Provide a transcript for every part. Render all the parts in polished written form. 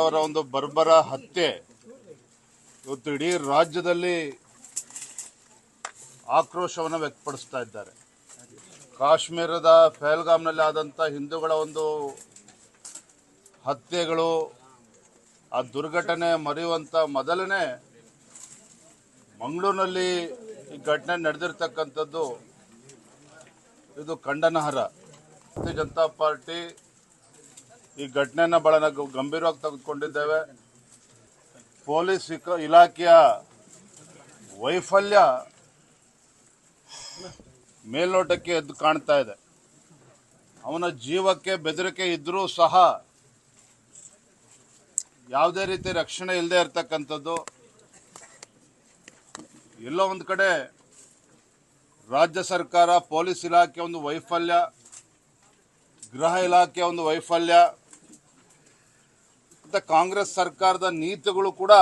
ಅವರ ಒಂದು ಬರ್ಬರ ಹತ್ಯೆ ಇವತ್ತು ಇಡೀ ರಾಜ್ಯದಲ್ಲಿ ಆಕ್ರೋಶವನ್ನು ವ್ಯಕ್ತಪಡಿಸ್ತಾ ಇದ್ದಾರೆ. ಕಾಶ್ಮೀರದ ಪಹಲ್ಗಾಮ್ನಲ್ಲಿ ಆದಂಥ ಹಿಂದೂಗಳ ಒಂದು ಹತ್ಯೆಗಳು, ಆ ದುರ್ಘಟನೆ ಮರೆಯುವಂಥ ಮೊದಲನೇ ಮಂಗಳೂರಿನಲ್ಲಿ ಈ ಘಟನೆ ನಡೆದಿರ್ತಕ್ಕಂಥದ್ದು ಇದು ಖಂಡನಾರ್ಹ. ಭಾರತೀಯ ಜನತಾ ಪಾರ್ಟಿ ಈ ಘಟನೆಯನ್ನು ಬಹಳ ಗಂಭೀರವಾಗಿ ತೆಗೆದುಕೊಂಡಿದ್ದೇವೆ. ಪೊಲೀಸ್ ಇಲಾಖೆಯ ವೈಫಲ್ಯ ಮೇಲ್ನೋಟಕ್ಕೆ ಎದ್ದು ಕಾಣ್ತಾ ಇದೆ. ಅವನ ಜೀವಕ್ಕೆ ಬೆದರಿಕೆ ಇದ್ರೂ ಸಹ ಯಾವುದೇ ರೀತಿ ರಕ್ಷಣೆ ಇಲ್ಲದೆ ಇರತಕ್ಕಂಥದ್ದು. ಎಲ್ಲೋ ಒಂದು ಕಡೆ ರಾಜ್ಯ ಸರ್ಕಾರ, ಪೊಲೀಸ್ ಇಲಾಖೆ ಒಂದು ವೈಫಲ್ಯ, ಗೃಹ ಇಲಾಖೆ ಒಂದು ವೈಫಲ್ಯ, ಮತ್ತು ಕಾಂಗ್ರೆಸ್ ಸರ್ಕಾರದ ನೀತಿಗಳು ಕೂಡ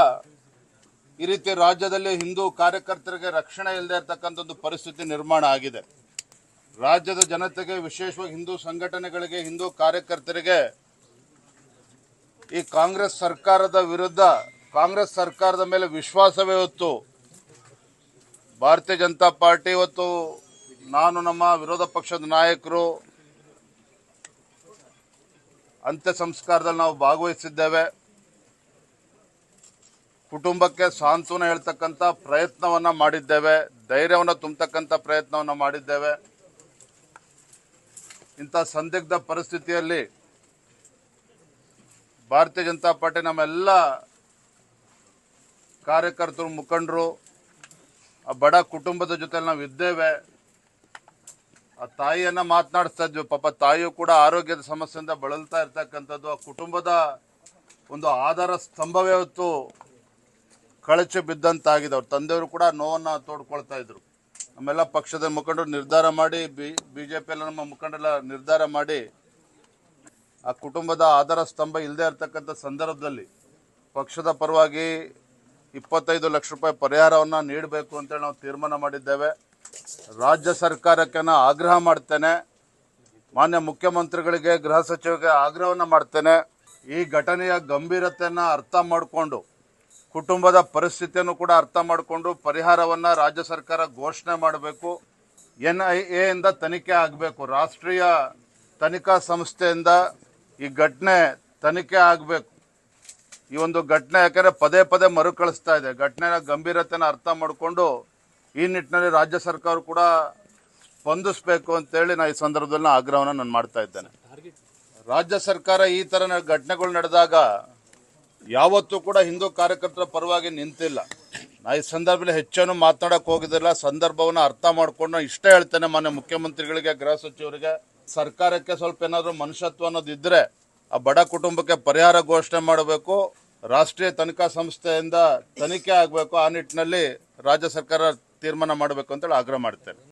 ಈ ರೀತಿ ರಾಜ್ಯದಲ್ಲಿ ಹಿಂದೂ ಕಾರ್ಯಕರ್ತರಿಗೆ ರಕ್ಷಣೆ ಇಲ್ಲದೆ ಇರತಕ್ಕಂಥದ್ದು ಪರಿಸ್ಥಿತಿ ನಿರ್ಮಾಣ ಆಗಿದೆ. ರಾಜ್ಯದ ಜನತೆಗೆ, ವಿಶೇಷವಾಗಿ ಹಿಂದೂ ಸಂಘಟನೆಗಳಿಗೆ, ಹಿಂದೂ ಕಾರ್ಯಕರ್ತರಿಗೆ ಈ ಕಾಂಗ್ರೆಸ್ ಸರ್ಕಾರದ ವಿರುದ್ಧ, ಕಾಂಗ್ರೆಸ್ ಸರ್ಕಾರದ ಮೇಲೆ ವಿಶ್ವಾಸವೇ ಹೊತ್ತು ಭಾರತೀಯ ಜನತಾ ಪಾರ್ಟಿ ಇವತ್ತು ನಾನು, ನಮ್ಮ ವಿರೋಧ ಪಕ್ಷದ ನಾಯಕರು ಅಂತ್ಯ ಸಂಸ್ಕಾರದಲ್ಲಿ ನಾವು ಭಾಗವಹಿಸಿದ್ದೇವೆ. ಕುಟುಂಬಕ್ಕೆ ಸಾಂತ್ವನ ಹೇಳ್ತಕ್ಕಂಥ ಪ್ರಯತ್ನವನ್ನ ಮಾಡಿದ್ದೇವೆ, ಧೈರ್ಯವನ್ನು ತುಂಬತಕ್ಕಂಥ ಪ್ರಯತ್ನವನ್ನ ಮಾಡಿದ್ದೇವೆ. ಇಂಥ ಸಂದಿಗ್ಧ ಪರಿಸ್ಥಿತಿಯಲ್ಲಿ ಭಾರತೀಯ ಜನತಾ ಪಾರ್ಟಿ ನಮ್ಮೆಲ್ಲ ಕಾರ್ಯಕರ್ತರು, ಮುಖಂಡರು, ಆ ಬಡ ಕುಟುಂಬದ ಜೊತೆ ನಾವು ಇದ್ದೇವೆ. ಆ ತಾಯಿಯನ್ನ ಮಾತನಾಡಿಸ್ತಾ ಇದ್ವಿ. ಪಾಪ ತಾಯಿಯು ಕೂಡ ಆರೋಗ್ಯದ ಸಮಸ್ಯೆಯಿಂದ ಬಳಲ್ತಾ ಇರ್ತಕ್ಕಂಥದ್ದು. ಆ ಕುಟುಂಬದ ಒಂದು ಆಧಾರ ಸ್ತಂಭವೇ ಹೊತ್ತು ಕಳಚಿ ಬಿದ್ದಂತಾಗಿದೆ. ಅವ್ರ ತಂದೆಯವರು ಕೂಡ ನೋವನ್ನು ತೋಡ್ಕೊಳ್ತಾ ಇದ್ರು. ನಮ್ಮೆಲ್ಲ ಪಕ್ಷದ ಮುಖಂಡರು ನಿರ್ಧಾರ ಮಾಡಿ, ಬಿಜೆಪಿ ನಮ್ಮ ಮುಖಂಡರೆಲ್ಲ ನಿರ್ಧಾರ ಮಾಡಿ, ಆ ಕುಟುಂಬದ ಆಧಾರ ಸ್ತಂಭ ಇಲ್ಲದೆ ಇರತಕ್ಕಂಥ ಸಂದರ್ಭದಲ್ಲಿ ಪಕ್ಷದ ಪರವಾಗಿ 25 ಲಕ್ಷ ರೂಪಾಯಿ ಪರಿಹಾರವನ್ನು ನೀಡಬೇಕು ಅಂತೇಳಿ ನಾವು ತೀರ್ಮಾನ ಮಾಡಿದ್ದೇವೆ. ರಾಜ್ಯ ಸರ್ಕಾರಕ್ಕೆ ನಾನು ಆಗ್ರಹ ಮಾಡ್ತೇನೆ, ಮಾನ್ಯ ಮುಖ್ಯಮಂತ್ರಿಗಳಿಗೆ, ಗೃಹ ಸಚಿವರಿಗೆ ಆಗ್ರಹವನ್ನು ಮಾಡ್ತೇನೆ. ಈ ಘಟನೆಯ ಗಂಭೀರತೆಯನ್ನು ಅರ್ಥ ಮಾಡಿಕೊಂಡು, ಕುಟುಂಬದ ಪರಿಸ್ಥಿತಿಯನ್ನು ಕೂಡ ಅರ್ಥ ಮಾಡಿಕೊಂಡು ಪರಿಹಾರವನ್ನು ರಾಜ್ಯ ಸರ್ಕಾರ ಘೋಷಣೆ ಮಾಡಬೇಕು. NIA ಇಂದ ತನಿಖೆ ಆಗಬೇಕು. ರಾಷ್ಟ್ರೀಯ ತನಿಖಾ ಸಂಸ್ಥೆಯಿಂದ ಈ ಘಟನೆ ತನಿಖೆ ಆಗಬೇಕು. ಈ ಒಂದು ಘಟನೆ ಯಾಕಂದರೆ ಪದೇ ಪದೇ ಮರುಕಳಿಸ್ತಾ ಇದೆ. ಘಟನೆಯ ಗಂಭೀರತೆನ ಅರ್ಥ ಮಾಡಿಕೊಂಡು ಈ ನಿಟ್ಟಿನಲ್ಲಿ ರಾಜ್ಯ ಸರ್ಕಾರ ಕೂಡ ಸ್ಪಂದಿಸಬೇಕು ಅಂತೇಳಿ ನಾನು ಈ ಸಂದರ್ಭದಲ್ಲಿ ಆಗ್ರಹವನ್ನು ನಾನು ಮಾಡ್ತಾ ಇದ್ದೇನೆ. ರಾಜ್ಯ ಸರ್ಕಾರ ಈ ಥರ ಘಟನೆಗಳು ನಡೆದಾಗ ಯಾವತ್ತೂ ಕೂಡ ಹಿಂದೂ ಕಾರ್ಯಕರ್ತರ ಪರವಾಗಿ ನಿಂತಿಲ್ಲ. ನಾ ಈ ಸಂದರ್ಭದಲ್ಲಿ ಹೆಚ್ಚೇನು ಮಾತನಾಡಕ್ಕೆ ಹೋಗಿದ್ದಿಲ್ಲ. ಸಂದರ್ಭವನ್ನು ಅರ್ಥ ಮಾಡಿಕೊಂಡು ಇಷ್ಟೇ ಹೇಳ್ತೇನೆ, ಮಾನ್ಯ ಮುಖ್ಯಮಂತ್ರಿಗಳಿಗೆ, ಗೃಹ ಸಚಿವರಿಗೆ, ಸರ್ಕಾರಕ್ಕೆ ಸ್ವಲ್ಪ ಏನಾದರೂ ಮನುಷ್ಯತ್ವ ಅನ್ನೋದಿದ್ರೆ ಆ ಬಡ ಕುಟುಂಬಕ್ಕೆ ಪರಿಹಾರ ಘೋಷಣೆ ಮಾಡಬೇಕು. ರಾಷ್ಟ್ರೀಯ ತನಿಖಾ ಸಂಸ್ಥೆಯಿಂದ ತನಿಖೆ ಆಗಬೇಕು. ಆ ನಿಟ್ಟಿನಲ್ಲಿ ರಾಜ್ಯ ಸರ್ಕಾರ ತೀರ್ಮಾನ ಮಾಡಬೇಕು ಅಂತೇಳಿ ಆಗ್ರಹ ಮಾಡ್ತೇನೆ.